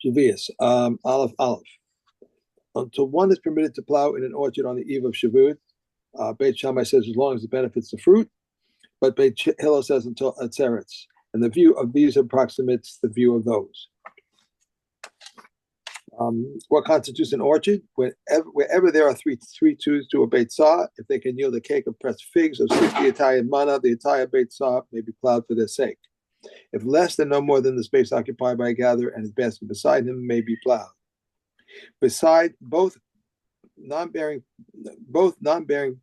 Shevi'is, Aleph. Until one is permitted to plow in an orchard on the eve of Shavuot, Beit Shammai says as long as it benefits the fruit, but Beit Hillel says until Atzeretz. And the view of these approximates the view of those. What constitutes an orchard? Wherever there are three twos to a Beit Sah, if they can yield a cake of pressed figs of 60 Italian mana, the entire Beit Sah may be plowed for their sake. If less than no more than the space occupied by a gatherer and his basket beside him may be plowed. Beside both non-bearing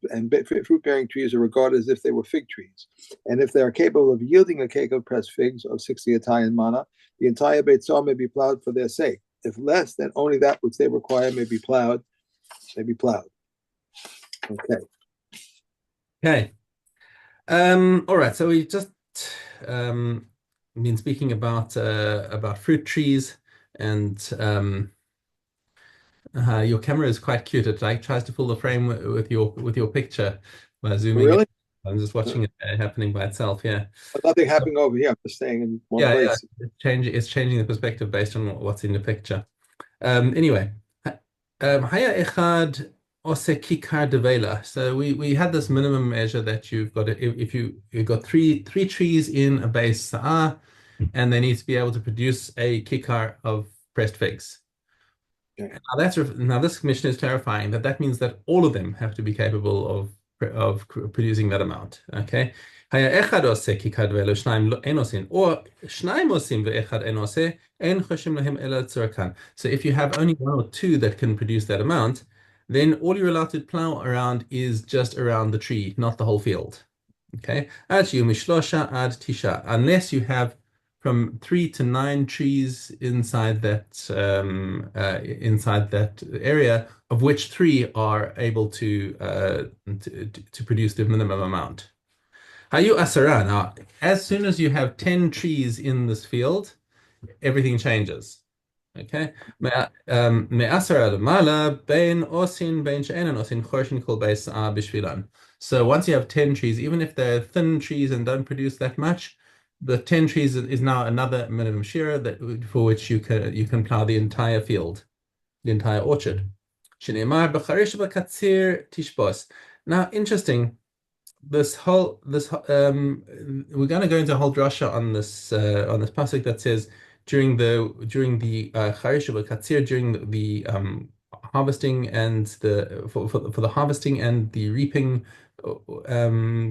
and fruit-bearing trees are regarded as if they were fig trees, and if they are capable of yielding a cake of pressed figs of 60 Italian mana, the entire Beit Sah may be plowed for their sake. If less, then only that which they require may be plowed. Okay. Okay. All right. So we just been speaking about fruit trees, and your camera is quite cute. It like tries to pull the frame with your picture by zooming in. Really? I'm just watching it happening by itself. Yeah. But nothing happening over here. I'm just staying in one place. Yeah. It's changing the perspective based on what's in the picture. Anyway, Haya Echad Ose Kikar Devela. So we had this minimum measure that you've got if you've got three trees in a base Sa'ah, and they need to be able to produce a kikar of pressed figs. Okay. Now this Mishna is clarifying that means that all of them have to be capable of producing that amount. Okay. Haya echad ose kikar devela shnaim en osin, or shnaim osim ve'echad en ose en choshim lahem ela tzorkan. So if you have only one or two that can produce that amount, then all you're allowed to plow around is just around the tree, not the whole field. Okay. Unless you have from 3 to 9 trees inside that area, of which 3 are able to produce the minimum amount. Hayu asara. Now, as soon as you have 10 trees in this field, everything changes. Okay. So once you have 10 trees, even if they're thin trees and don't produce that much, the 10 trees is now another minimum shira for which you can plow the entire field, the entire orchard. Now, interesting. We're going to go into a whole drasha on this pasuk that says during the charish v'katzir, during the harvesting and for the harvesting and the reaping,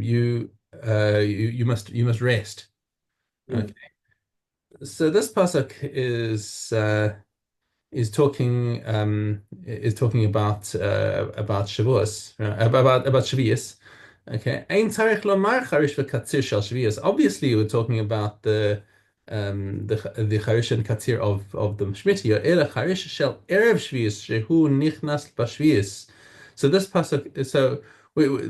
you must rest. Okay. So this pasuk is talking about Shavuos, about Shevi'is. Okay. Obviously, we're talking about the charish and katzir of the Shemitah. So this pasuk,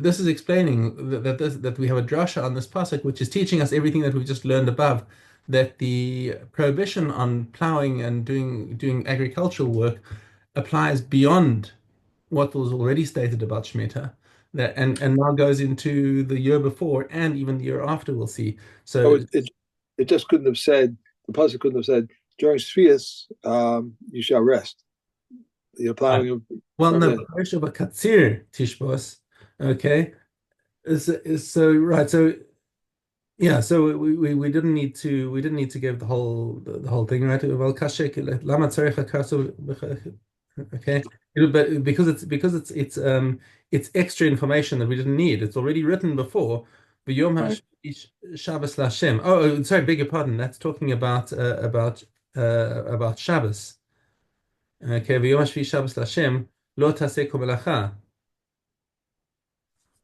this is explaining that we have a drasha on this pasuk, which is teaching us everything that we've just learned above. That the prohibition on plowing and doing agricultural work applies beyond what was already stated about Shemitah. That and now goes into the year before and even the year after. We'll see. So it just couldn't have said, the pasuk couldn't have said during Shevi'is you shall rest. You're plowing. Well, no, but katzir tishbos. Okay, so right, so yeah, so we didn't need to give the whole thing, right? Well, kashek lama tzarich hakaso. Okay, but because it's extra information that we didn't need. It's already written before. V'yom Shabbos Lashem. Oh, sorry, beg your pardon. That's talking about Shabbos. Okay, v'yom Shabbos Lashem lo taseh kol melacha.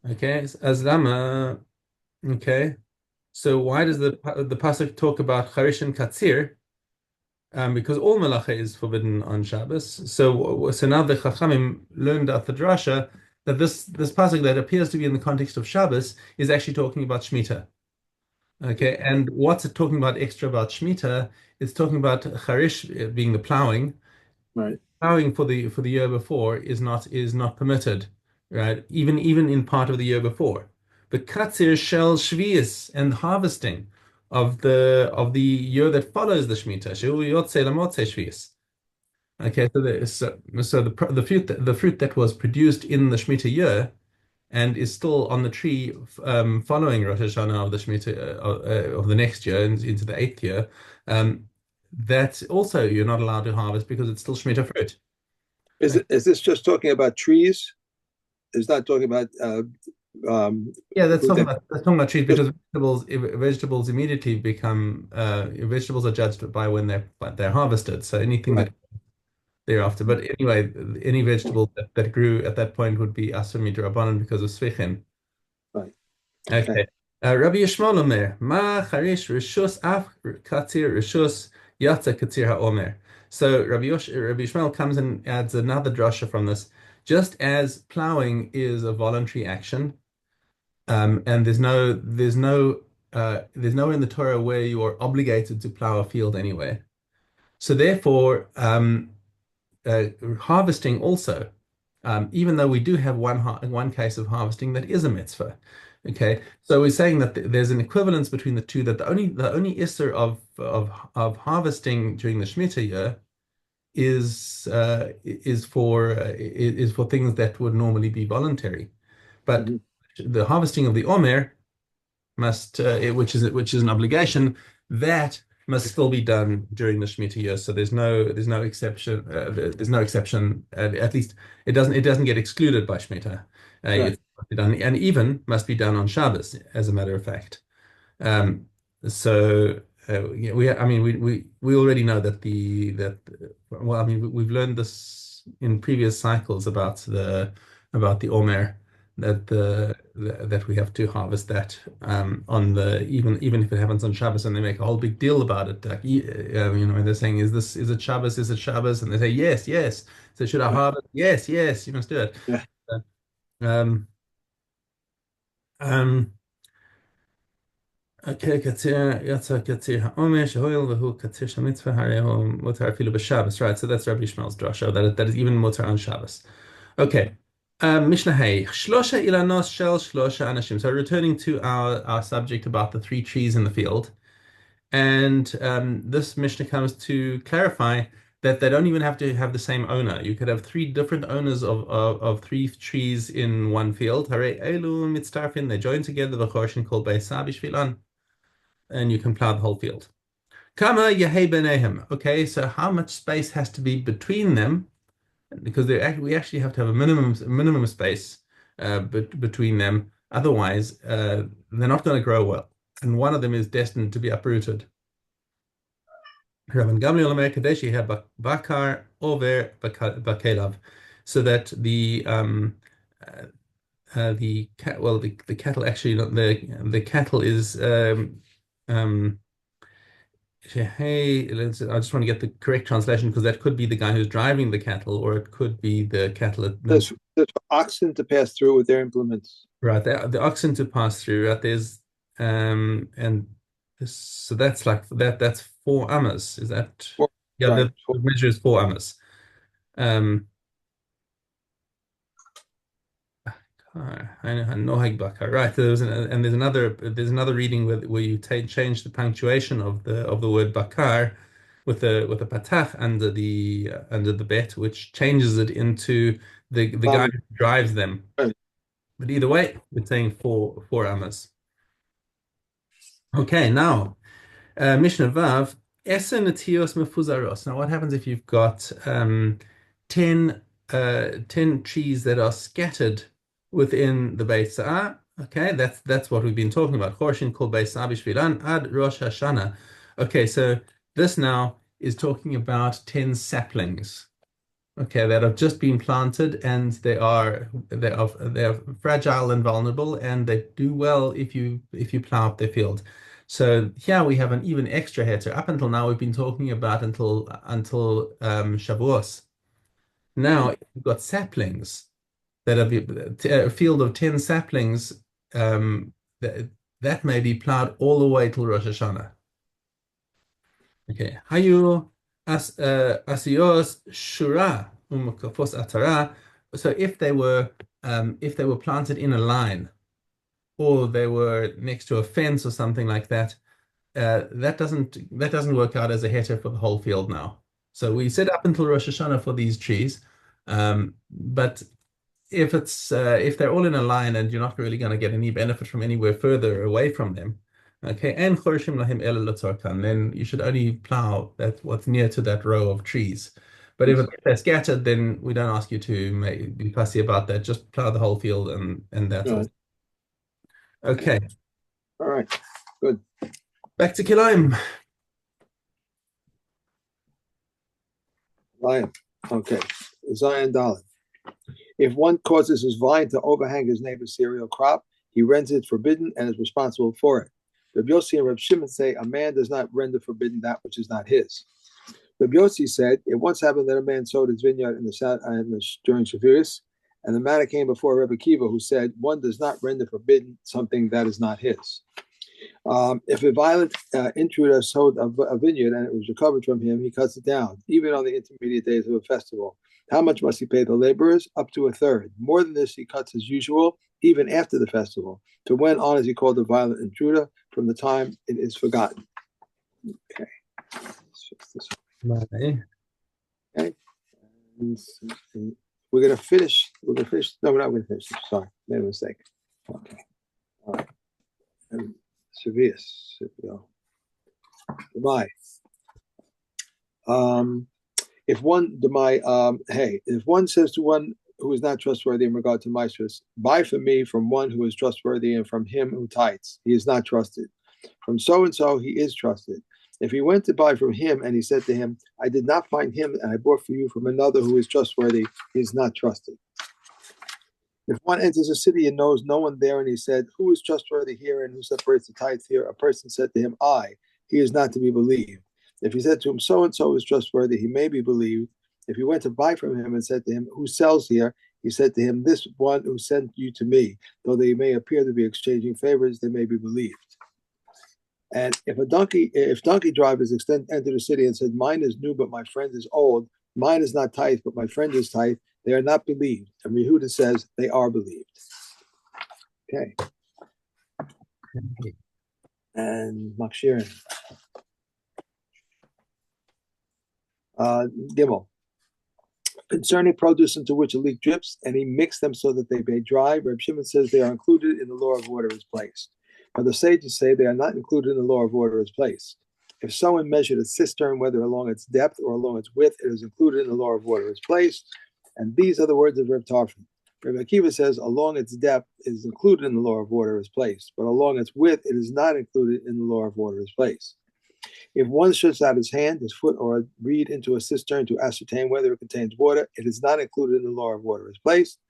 Okay, as lama. Okay, so why does the pasuk talk about charish and katzir? Because all melacha is forbidden on Shabbos. So now the Chachamim learned at the drasha that this pasuk that appears to be in the context of Shabbos is actually talking about Shemitah. Okay, and what's it talking about extra about Shemitah? It's talking about charish being the plowing. Right. Plowing for the year before is not permitted, right? Even in part of the year before. But katzir shel Shevi'is and harvesting of the year that follows the Shemitah. Okay, so the fruit that was produced in the Shemitah year and is still on the tree following Rosh Hashanah of the Shemitah of the next year into the eighth year, um, that also you're not allowed to harvest because it's still Shemitah fruit. Is Okay. it is this just talking about trees? It's not talking about Yeah, fruit that that's talking about trees just because vegetables immediately become vegetables are judged by when they're harvested. So anything right. that thereafter. But anyway, any vegetable that grew at that point would be asur midrabanan because of svichin. Right. Okay. Okay. Rabbi Yishmael Omer, Ma charish rishus af katir rishus yatsa katir haomer. So Rabbi Yishmael comes and adds another drasha from this. Just as plowing is a voluntary action, and there's nowhere in the Torah where you are obligated to plow a field anyway. So therefore, harvesting also, even though we do have one case of harvesting that is a mitzvah. Okay, so we're saying that there's an equivalence between the two. That the only issur of harvesting during the Shemitah year is for things that would normally be voluntary, but Hmm. the harvesting of the Omer which is an obligation that must still be done during the Shemitah year. So there's no exception. There's no exception. At least it doesn't get excluded by Shemitah. Right. It's done and even must be done on Shabbos, as a matter of fact. Um, so yeah, I mean, we already know well, I mean, we've learned this in previous cycles about the Omer that we have to harvest that on the even if it happens on Shabbos and they make a whole big deal about it, like and they're saying, is it Shabbos? Is it Shabbos? And they say, yes, yes. So should I Right. harvest? Yes, yes, you must do it. Yeah. Uh, Um, um, Okay, Katir, Yatsa Katir HaOmer, Shehoil, Vehu Katir Shamitzvah, Hareo, Mutar Afilu B'Shabbos. Right, so that's Rabbi Yishmael's drasha, that is even Mutar on Shabbos. Okay, Mishnah Hey, Shlosha Ilanos Shel Shlosha Anashim. So returning to our subject about the three trees in the field. And this Mishnah comes to clarify that they don't even have to have the same owner. You could have three different owners of three trees in one field. Hare Elu Mitztarfin, they join together the Choshen called Beisah Bishvilan, and you can plow the whole field. Kama Yehei Benehem. Okay, so how much space has to be between them? Because we actually have to have a minimum space between them. Otherwise, they're not going to grow well. And one of them is destined to be uprooted. Rabban Gamliel Omer Kadesh Yehei Bakar Over Bakelav, so that the cattle actually not the cattle is Hey, I just want to get the correct translation because that could be the guy who's driving the cattle, or it could be the cattle There's oxen to pass through with their implements. right. The oxen to pass through. Right, and so that's like that's 4 amas. Is that Well, yeah? right. The measure is 4 amas. Um, I know Hagbaka. Right. There's another reading where you change the punctuation of the word bakar with a patach under the bet, which changes it into the guy Vomit. who drives them. Right. But either way, we're saying four amas. Okay, now Mishnah Vav, Esa Natios Mefuzaros. Now, what happens if you've got 10, 10 trees that are scattered within the Beit Sa'ah? Okay, that's what we've been talking about. Chorshin kol Beit Sa'ah b'shvilan ad Rosh Hashanah. Okay, so this now is talking about 10 saplings. Okay, that have just been planted and they are fragile and vulnerable, and they do well if you plow up their field. So here we have an even extra heter. Up until now, we've been talking about until Shavuos. Now Mhm. you've got saplings that have a field of 10 saplings that may be plowed all the way till Rosh Hashanah. Okay. Hayu asios shura umkafos atara. So if they were planted in a line or they were next to a fence or something like that, that doesn't work out as a heter for the whole field now. So we said up until Rosh Hashanah for these trees, but if they're all in a line and you're not really going to get any benefit from anywhere further away from them, okay, and chorshim lahim ela l'tzorkan, then you should only plow what's near to that row of trees. But if they're scattered, then we don't ask you to be fussy about that. Just plow the whole field and that's all. Right. Okay, All right. Good. back to Kilaim. Lion. Okay. Zion Dalit. If one causes his vine to overhang his neighbor's cereal crop, he rends it forbidden and is responsible for it. Rabbi Yossi and Rabbi Shimon say a man does not render forbidden that which is not his. Rabbi Yossi said it once happened that a man sowed his vineyard during Shevi'is, and the matter came before Rabbi Kiva, who said one does not render forbidden something that is not his. If a violent intruder sowed a vineyard and it was recovered from him, he cuts it down, even on the intermediate days of a festival. How much must he pay the laborers? Up to a third. More than this, he cuts as usual, even after the festival. To when on is he called a violent intruder? From the time it is forgotten. Okay. Let's fix this. Okay. And we're going to finish. We're going to finish. No, we're not going to finish. Sorry, made a mistake. Okay. All right. And Shevi'is. Goodbye. If one says to one who is not trustworthy in regard to Maestros, buy from me from one who is trustworthy and from him who tithes, he is not trusted. From so and so, he is trusted. If he went to buy from him and he said to him, I did not find him and I bought for you from another who is trustworthy, he is not trusted. If one enters a city and knows no one there and he said, who is trustworthy here and who separates the tithes here? A person said to him, I. He is not to be believed. If he said to him, so and so is trustworthy, he may be believed. If he went to buy from him and said to him, who sells here? He said to him, this one who sent you to me. Though they may appear to be exchanging favors, they may be believed. And if donkey drivers enter the city and said, mine is new, but my friend is old, mine is not tithe, but my friend is tithe, they are not believed. And Yehuda says they are believed. Okay. And Makshirin. Gimel. Concerning produce into which a leak drips, and he mixed them so that they may dry, Reb Shimon says they are included in the law of water as placed. But the sages say they are not included in the law of water as placed. If someone measured a cistern, whether along its depth or along its width, it is included in the law of water as placed. And these are the words of Reb Tarfon. Reb Akiva says along its depth is included in the law of water as placed, but along its width it is not included in the law of water as placed. If one stretches out his hand, his foot, or a reed into a cistern to ascertain whether it contains water, it is not included in the law of water as placed.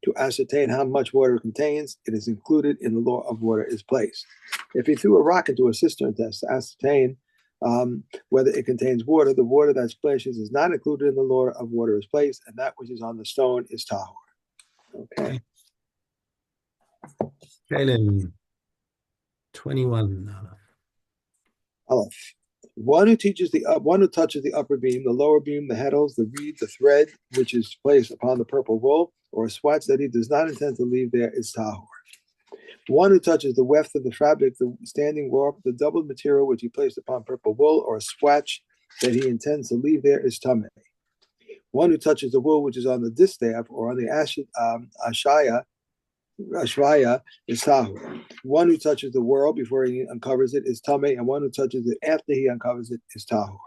To ascertain how much water it contains, it is included in the law of water is placed. If he threw a rock into a cistern to ascertain whether it contains water, the water that splashes is not included in the law of water is placed, and that which is on the stone is tahor. Okay. Kalim 21. Aleph. One who touches the upper beam, the lower beam, the heddles, the reed, the thread, which is placed upon the purple wool, or a swatch that he does not intend to leave there is tahor. One who touches the weft of the fabric, the standing warp, the doubled material which he placed upon purple wool, or a swatch that he intends to leave there is tameh. One who touches the wool which is on the distaff or on the ashvaya is tahor. One who touches the whirl before he uncovers it is tameh, and one who touches it after he uncovers it is tahor.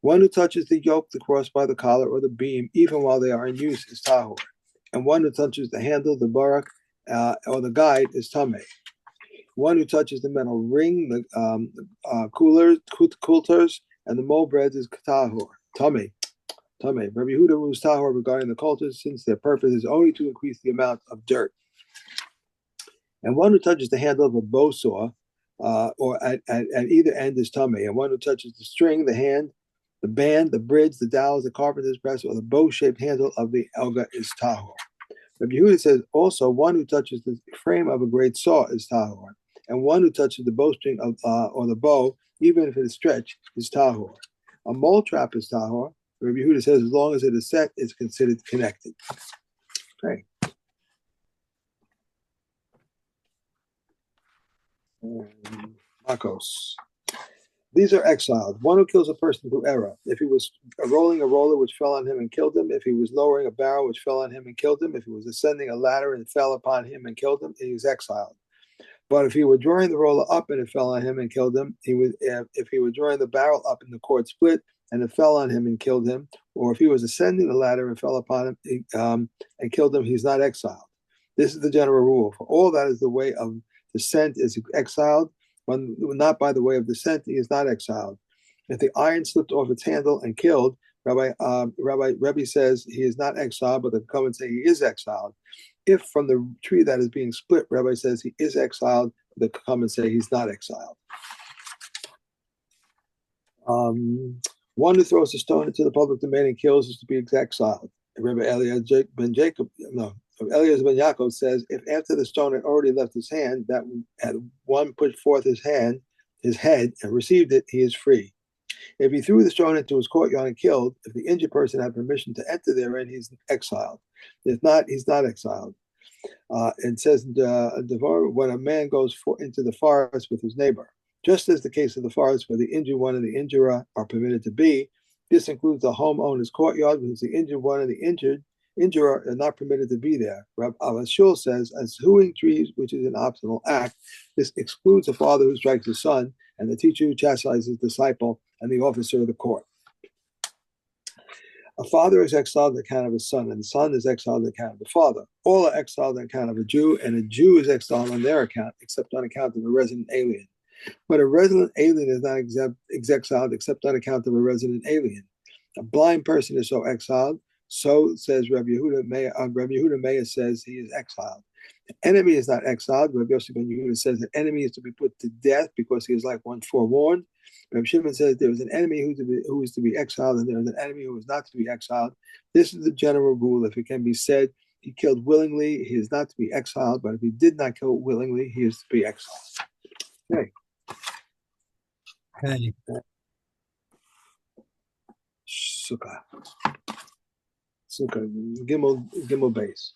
One who touches the yoke, the cross by the collar, or the beam, even while they are in use, is tahor. And one who touches the handle, the barak, or the guide is tameh. One who touches the metal ring, the coulters, and the mole breads is tahor. Tameh. Rabbi Yehuda rules tahor regarding the coulters, since their purpose is only to increase the amount of dirt. And one who touches the handle of a bow saw, or at either end is tameh. And one who touches the string, the hand, the band, the bridge, the dowels, the carpenter's press, or the bow-shaped handle of the elga is tahor. Rabbi Yehuda says also one who touches the frame of a great saw is tahor, and one who touches the bowstring of or the bow, even if it is stretched, is tahor. A mole trap is tahor. Rabbi Yehuda says as long as it is set, it's considered connected. Okay. Marcos. These are exiled. One who kills a person through error. If he was rolling a roller which fell on him and killed him, if he was lowering a barrel which fell on him and killed him, if he was ascending a ladder and fell upon him and killed him, he is exiled. But if he were drawing the roller up and it fell on him and killed him, he was. If he were drawing the barrel up and the cord split and it fell on him and killed him, or if he was ascending the ladder and fell upon him and killed him, he's not exiled. This is the general rule. For all that is the way of descent is exiled. When not by the way of descent, he is not exiled. If the iron slipped off its handle and killed, Rebbe says he is not exiled, but they come and say he is exiled. If from the tree that is being split, Rabbi says he is exiled, they come and say he's not exiled. One who throws a stone into the public domain and kills is to be exiled. Rabbi Eliezer ben Yaakov says, if after the stone had already left his hand, that had one put forth his head, and received it, he is free. If he threw the stone into his courtyard and killed, if the injured person had permission to enter therein, he's exiled. If not, he's not exiled. It says when a man goes into the forest with his neighbor, just as the case of the forest where the injured one and the injurer are permitted to be, this includes the homeowner's courtyard, because the injured one and the injurer are not permitted to be there. Rabbi Shul says, as hewing trees, which is an optional act, this excludes the father who strikes his son, and the teacher who chastises his disciple, and the officer of the court. A father is exiled on account of his son, and the son is exiled on account of the father. All are exiled on account of a Jew, and a Jew is exiled on their account, except on account of a resident alien. But a resident alien is not exiled except on account of a resident alien. A blind person is so exiled, so says Rabbi Yehuda Meir. Rabbi Yehuda Meir says he is exiled. An enemy is not exiled. Rabbi Yossi ben Yehuda says an enemy is to be put to death because he is like one forewarned. Rabbi Shimon says there is an enemy who is to be exiled, and there is an enemy who is not to be exiled. This is the general rule. If it can be said he killed willingly, he is not to be exiled. But if he did not kill willingly, he is to be exiled. Okay. Hey. Sukkah. Gimel base.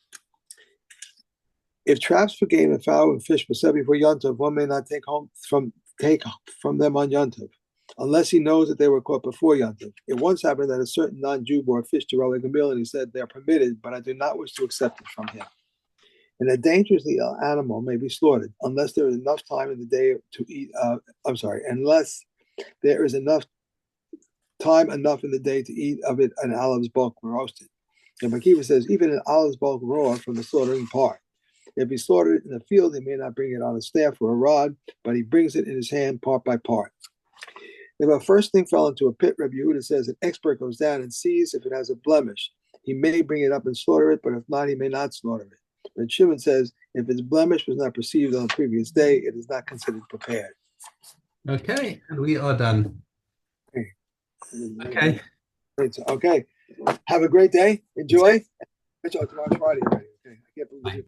If traps for game and fowl and fish were set before Yontav, one may not take from them on Yontav, unless he knows that they were caught before Yontav. It once happened that a certain non-Jew brought fish to Rabbi Gamil, and he said, "They are permitted, but I do not wish to accept it from him." And a dangerously ill animal may be slaughtered, unless there is enough time in the day to eat. Unless there is enough in the day to eat of it an olive's bulk roasted. And Makiva says, even an olive's bulk raw from the slaughtering part. If he slaughtered it in the field, he may not bring it on a staff or a rod, but he brings it in his hand part by part. If a first thing fell into a pit, Rabbi Yehuda says an expert goes down and sees if it has a blemish. He may bring it up and slaughter it, but if not, he may not slaughter it. But Shimon says if its blemish was not perceived on the previous day, it is not considered prepared. Okay, and we are done. Okay. Okay. Have a great day. Enjoy. Tomorrow's Friday already. Okay. I can't believe it.